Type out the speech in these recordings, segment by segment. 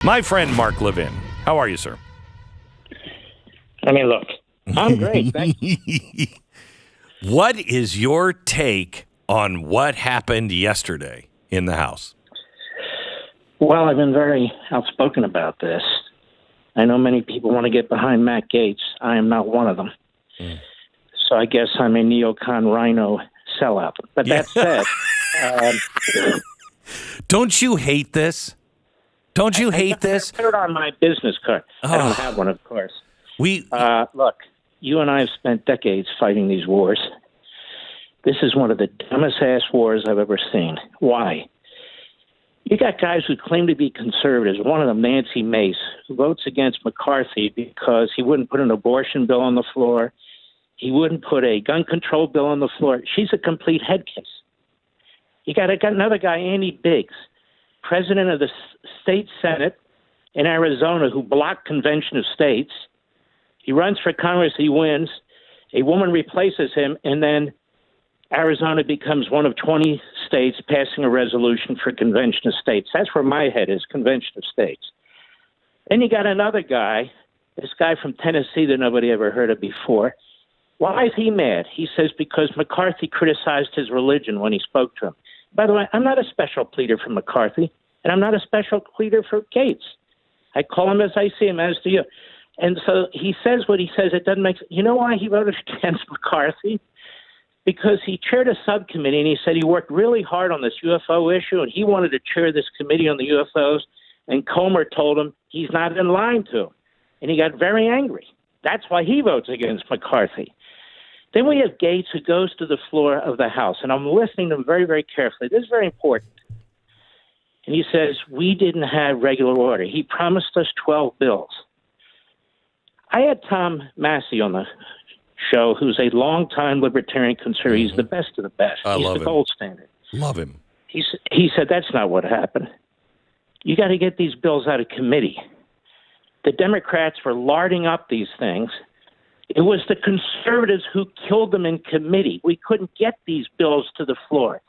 My friend Mark Levin. How are you, sir? I mean, look, I'm great. Thank you. What is your take on what happened yesterday in the House? Well, I've been very outspoken about this. I know many people want to get behind Matt Gaetz. I am not one of them. So I guess I'm a neocon rhino sellout. But that said, don't you hate this? Don't you hate this? I put it on my business card. I don't have one, of course. Look, you and I have spent decades fighting these wars. This is one of the dumbest-ass wars I've ever seen. Why? You got guys who claim to be conservatives. One of them, Nancy Mace, who votes against McCarthy because he wouldn't put an abortion bill on the floor. He wouldn't put a gun control bill on the floor. She's a complete head case. You got another guy, Andy Biggs, president of the state Senate in Arizona, who blocked Convention of States. He runs for Congress. He wins. A woman replaces him, and then Arizona becomes one of 20 states passing a resolution for Convention of States. That's where my head is, Convention of States. Then you got another guy, this guy from Tennessee that nobody ever heard of before. Why is he mad? He says because McCarthy criticized his religion when he spoke to him. By the way, I'm not a special pleader for McCarthy, and I'm not a special pleader for Gaetz. I call him as I see him, as do you. And so he says what he says. It doesn't make sense. You know why he voted against McCarthy? Because he chaired a subcommittee, and he said he worked really hard on this UFO issue, and he wanted to chair this committee on the UFOs, and Comer told him he's not in line to him. And he got very angry. That's why he votes against McCarthy. Then we have Gaetz, who goes to the floor of the House, and I'm listening to him very, very carefully. This is very important. And he says, we didn't have regular order. He promised us 12 bills. I had Tom Massey on the show, who's a longtime libertarian conservative. He's the best of the best. He's the gold standard. Love him. He said, that's not what happened. You got to get these bills out of committee. The Democrats were larding up these things. It was the conservatives who killed them in committee. We couldn't get these bills to the floor.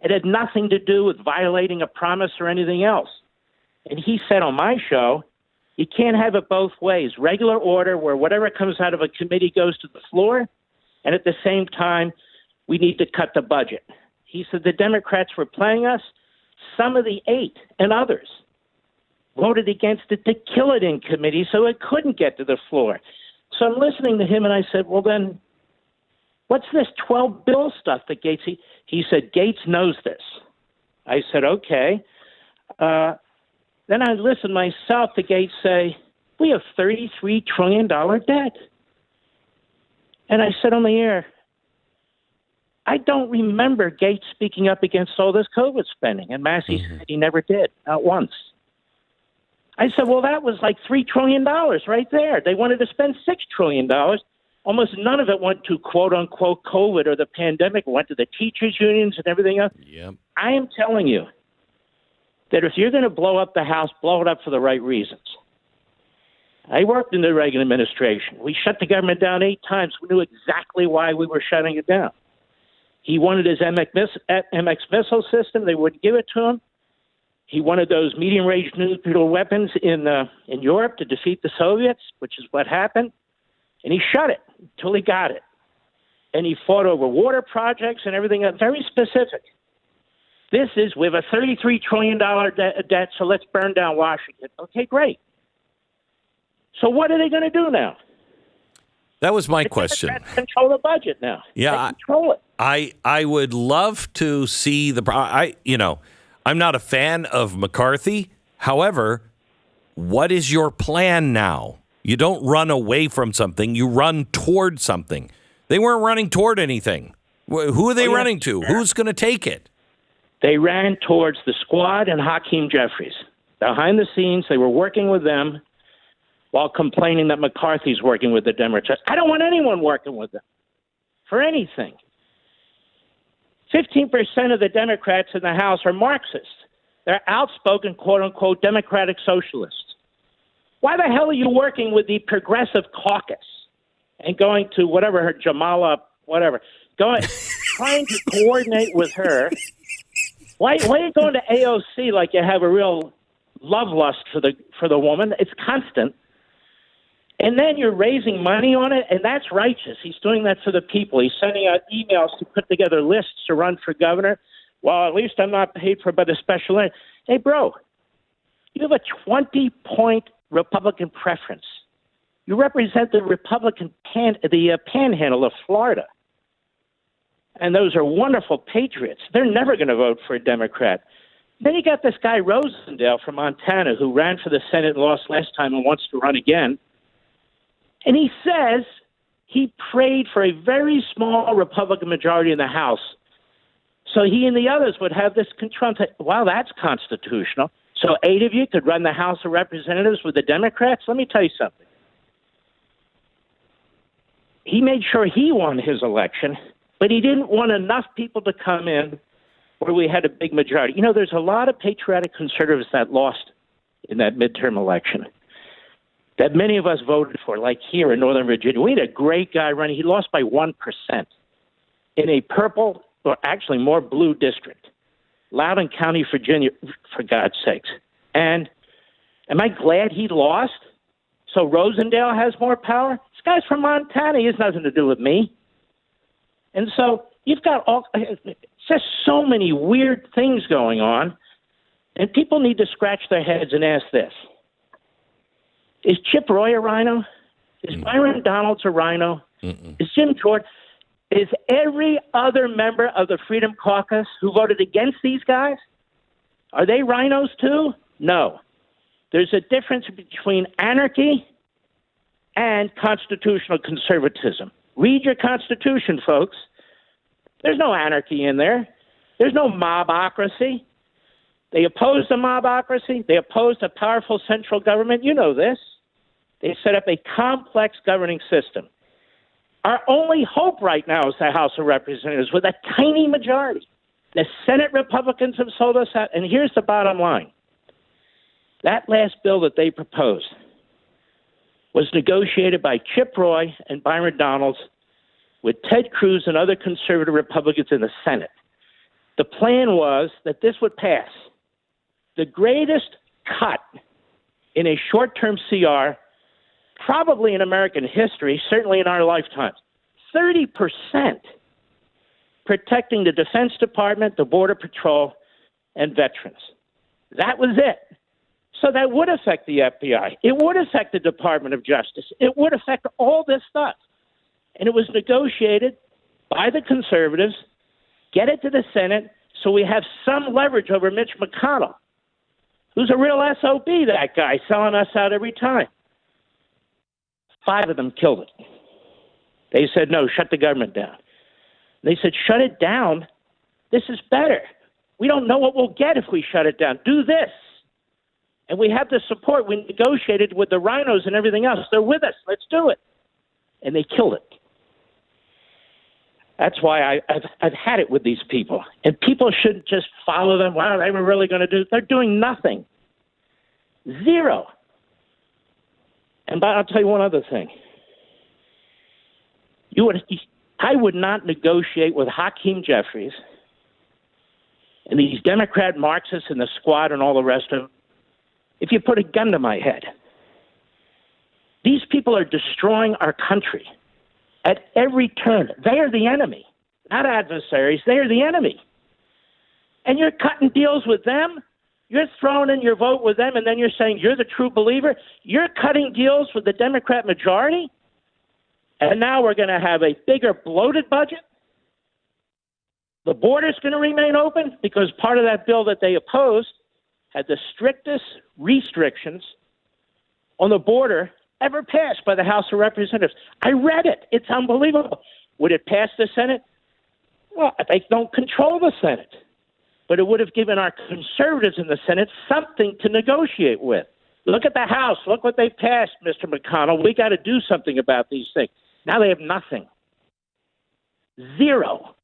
It had nothing to do with violating a promise or anything else. And he said on my show, you can't have it both ways. Regular order where whatever comes out of a committee goes to the floor, and at the same time, we need to cut the budget. He said the Democrats were playing us. Some of the 8 and others voted against it to kill it in committee so it couldn't get to the floor. So I'm listening to him, and I said, well, then, what's this 12 bill stuff that Gaetz... He said, Gaetz knows this. I said, okay. Then I listened myself to Gaetz say, we have $33 trillion debt. And I said on the air, I don't remember Gaetz speaking up against all this COVID spending. And Massey said he never did, not once. I said, well, that was like $3 trillion right there. They wanted to spend $6 trillion. Almost none of it went to quote-unquote COVID or the pandemic. It went to the teachers' unions and everything else. Yep. I am telling you that if you're going to blow up the House, blow it up for the right reasons. I worked in the Reagan administration. We shut the government down 8 times. We knew exactly why we were shutting it down. He wanted his MX missile system. They wouldn't give it to him. He wanted those medium-range nuclear weapons in Europe to defeat the Soviets, which is what happened. And he shut it until he got it. And he fought over water projects and everything else, very specific. We have a $33 trillion debt, so let's burn down Washington. Okay, great. So what are they going to do now? That was my question. Control the budget now. Yeah, control it. I would love to see I'm not a fan of McCarthy. However, what is your plan now? You don't run away from something. You run toward something. They weren't running toward anything. Who are they running to? Who's going to take it? They ran towards the Squad and Hakeem Jeffries. Behind the scenes, they were working with them while complaining that McCarthy's working with the Democrats. I don't want anyone working with them for anything. 15% of the Democrats in the House are Marxists. They're outspoken, quote-unquote, democratic socialists. Why the hell are you working with the Progressive Caucus and going to whatever her Jamala, whatever, trying to coordinate with her? Why are you going to AOC like you have a real love lust for the woman. It's constant. And then you're raising money on it, and that's righteous. He's doing that for the people. He's sending out emails to put together lists to run for governor. Well, at least I'm not paid for by the special ed. Hey, bro, you have a 20-point Republican preference. You represent the Republican panhandle of Florida. And those are wonderful patriots. They're never going to vote for a Democrat. Then you got this guy Rosendale from Montana who ran for the Senate and lost last time and wants to run again. And he says he prayed for a very small Republican majority in the House so he and the others would have this control. Wow, that's constitutional. So 8 of you could run the House of Representatives with the Democrats? Let me tell you something. He made sure he won his election, but he didn't want enough people to come in where we had a big majority. You know, there's a lot of patriotic conservatives that lost in that midterm election that many of us voted for, like here in Northern Virginia. We had a great guy running. He lost by 1% in a purple, or actually more blue district, Loudoun County, Virginia, for God's sakes. And am I glad he lost? So Rosendale has more power? This guy's from Montana. He has nothing to do with me. And so you've got just so many weird things going on, and people need to scratch their heads and ask this. Is Chip Roy a rhino? Is Byron Donalds a rhino? Is Jim Jordan? Is every other member of the Freedom Caucus who voted against these guys, are they rhinos too? No. There's a difference between anarchy and constitutional conservatism. Read your Constitution, folks. There's no anarchy in there. There's no mobocracy. They opposed the mobocracy. They opposed a powerful central government. You know this. They set up a complex governing system. Our only hope right now is the House of Representatives with a tiny majority. The Senate Republicans have sold us out. And here's the bottom line. That last bill that they proposed was negotiated by Chip Roy and Byron Donalds with Ted Cruz and other conservative Republicans in the Senate. The plan was that this would pass. The greatest cut in a short-term CR, probably in American history, certainly in our lifetimes. 30% protecting the Defense Department, the Border Patrol, and veterans. That was it. So that would affect the FBI. It would affect the Department of Justice. It would affect all this stuff. And it was negotiated by the conservatives, get it to the Senate, so we have some leverage over Mitch McConnell, who's a real SOB, that guy, selling us out every time. 5 of them killed it. They said, no, shut the government down. They said, shut it down? This is better. We don't know what we'll get if we shut it down. Do this. And we have the support. We negotiated with the rhinos and everything else. They're with us. Let's do it. And they killed it. That's why I've had it with these people. And people shouldn't just follow them. Wow, they were really going to do it. They're doing nothing. Zero. And I'll tell you one other thing. I would not negotiate with Hakeem Jeffries and these Democrat Marxists and the Squad and all the rest of them if you put a gun to my head. These people are destroying our country at every turn. They are the enemy, not adversaries. They are the enemy. And you're cutting deals with them. You're throwing in your vote with them, and then you're saying you're the true believer. You're cutting deals with the Democrat majority, and now we're going to have a bigger bloated budget. The border's going to remain open because part of that bill that they opposed had the strictest restrictions on the border ever passed by the House of Representatives. I read it. It's unbelievable. Would it pass the Senate? Well, they don't control the Senate. But it would have given our conservatives in the Senate something to negotiate with. Look at the House. Look what they passed, Mr. McConnell. We got to do something about these things. Now they have nothing. Zero.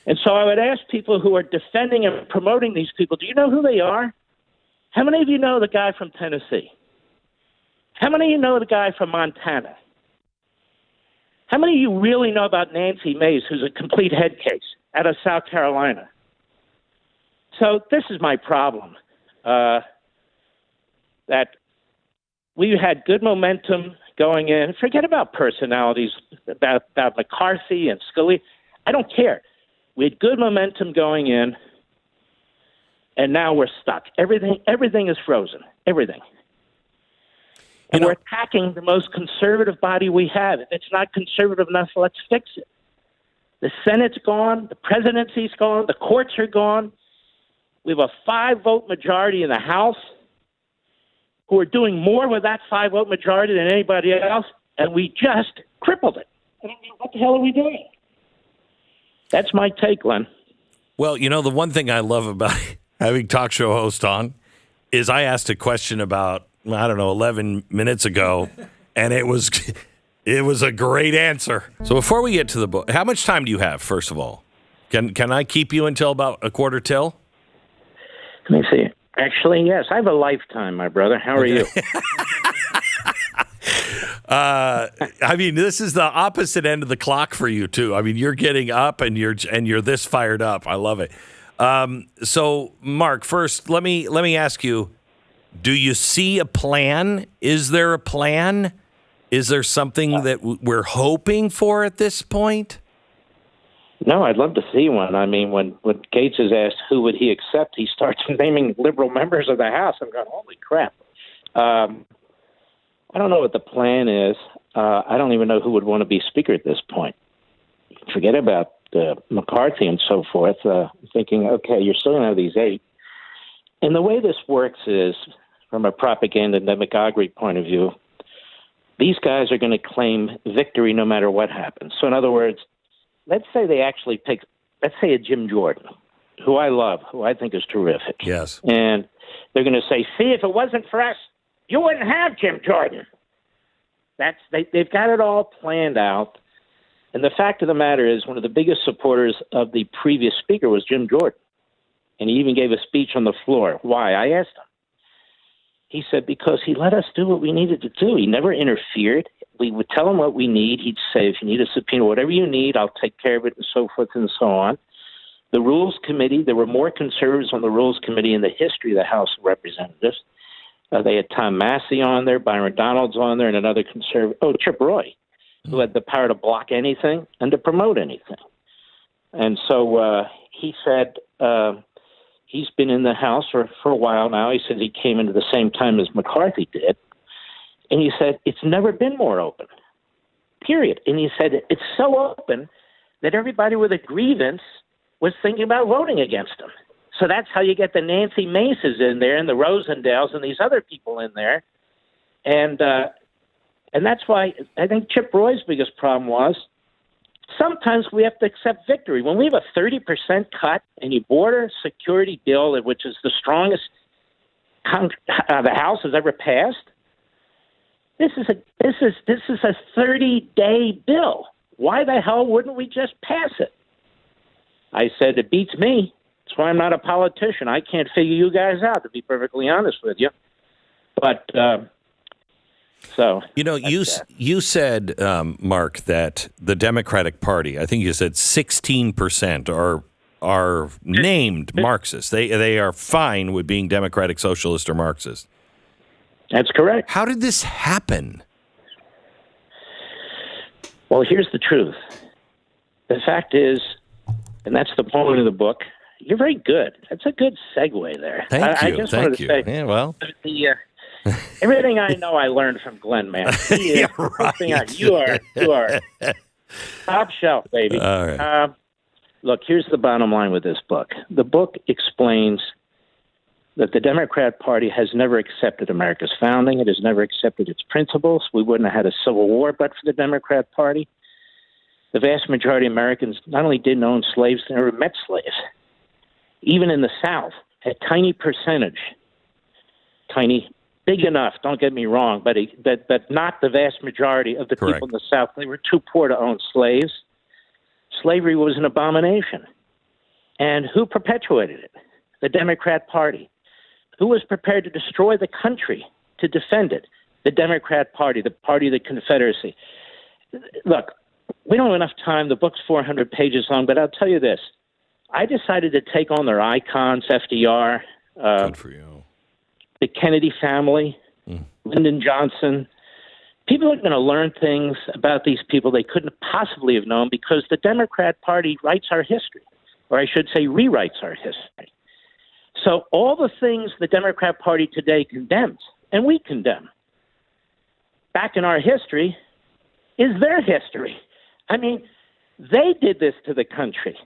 And so I would ask people who are defending and promoting these people, do you know who they are? How many of you know the guy from Tennessee? How many of you know the guy from Montana? How many of you really know about Nancy Mace, who's a complete head case out of South Carolina? So this is my problem. that we had good momentum going in. Forget about personalities, about McCarthy and Scalia. I don't care. We had good momentum going in, and now we're stuck. Everything is frozen. Everything. And we're attacking the most conservative body we have. If it's not conservative enough, let's fix it. The Senate's gone. The presidency's gone. The courts are gone. We have a 5-vote majority in the House who are doing more with that 5-vote majority than anybody else, and we just crippled it. I mean, what the hell are we doing? That's my take, Glenn. Well, the one thing I love about having talk show host on is I asked a question about, 11 minutes ago, and it was a great answer. So before we get to the book, how much time do you have, first of all? Can I keep you until about a quarter till? Let me see. Actually, yes. I have a lifetime, my brother. How are you? This is the opposite end of the clock for you, too. You're getting up and you're this fired up. I love it. So, Mark, first, let me ask you, do you see a plan? Is there a plan? Is there something that we're hoping for at this point? No, I'd love to see one. When Gaetz is asked who would he accept, he starts naming liberal members of the House. I'm going, holy crap. I don't know what the plan is. I don't even know who would want to be Speaker at this point. Forget about McCarthy and so forth. Thinking, okay, you're still going to have these 8. And the way this works is, from a propaganda and demagoguery point of view, these guys are going to claim victory no matter what happens. So in other words, let's say they actually pick, let's say a Jim Jordan, who I love, who I think is terrific. Yes. And they're going to say, see, if it wasn't for us, you wouldn't have Jim Jordan. They've got it all planned out. And the fact of the matter is, one of the biggest supporters of the previous speaker was Jim Jordan. And he even gave a speech on the floor. Why? I asked him. He said, because he let us do what we needed to do. He never interfered. We would tell him what we need. He'd say, if you need a subpoena, whatever you need, I'll take care of it, and so forth and so on. The Rules Committee, there were more conservatives on the Rules Committee in the history of the House of Representatives. They had Tom Massey on there, Byron Donalds on there, and another conservative, Chip Roy, who had the power to block anything and to promote anything. And so he said he's been in the House for a while now. He said he came into the same time as McCarthy did. And he said, it's never been more open, period. And he said, it's so open that everybody with a grievance was thinking about voting against him. So that's how you get the Nancy Maces in there and the Rosendales and these other people in there. And that's why I think Chip Roy's biggest problem was sometimes we have to accept victory. When we have a 30% cut and you border security bill, which is the strongest the House has ever passed, this is a 30-day bill. Why the hell wouldn't we just pass it? I said, it beats me. That's why I'm not a politician. I can't figure you guys out, to be perfectly honest with you. But so you said, Mark, that the Democratic Party, I think you said 16% are named Marxists. They are fine with being Democratic Socialist or Marxist. That's correct. How did this happen? Well, here's the truth. The fact is, and that's the point of the book, you're very good. That's a good segue there. Thank you. I just wanted to say, yeah, well, everything I know I learned from Glenn, man. He is right. You are top shelf, baby. All right. Look, here's the bottom line with this book. The book explains that the Democrat Party has never accepted America's founding. It has never accepted its principles. We wouldn't have had a civil war but for the Democrat Party. The vast majority of Americans not only didn't own slaves, they never met slaves. Even in the South, a tiny percentage, tiny, big enough, don't get me wrong, but not the vast majority of the Correct. people in the South. They were too poor to own slaves. Slavery was an abomination. And who perpetuated it? The Democrat Party. Who was prepared to destroy the country to defend it? The Democrat Party, the party of the Confederacy. Look, we don't have enough time. The book's 400 pages long, but I'll tell you this. I decided to take on their icons, FDR. Good for you. the Kennedy family, Lyndon Johnson. People are going to learn things about these people they couldn't possibly have known because the Democrat Party writes our history, or I should say rewrites our history. So all the things the Democrat Party today condemns, and we condemn, back in our history, is their history. I mean, they did this to the country.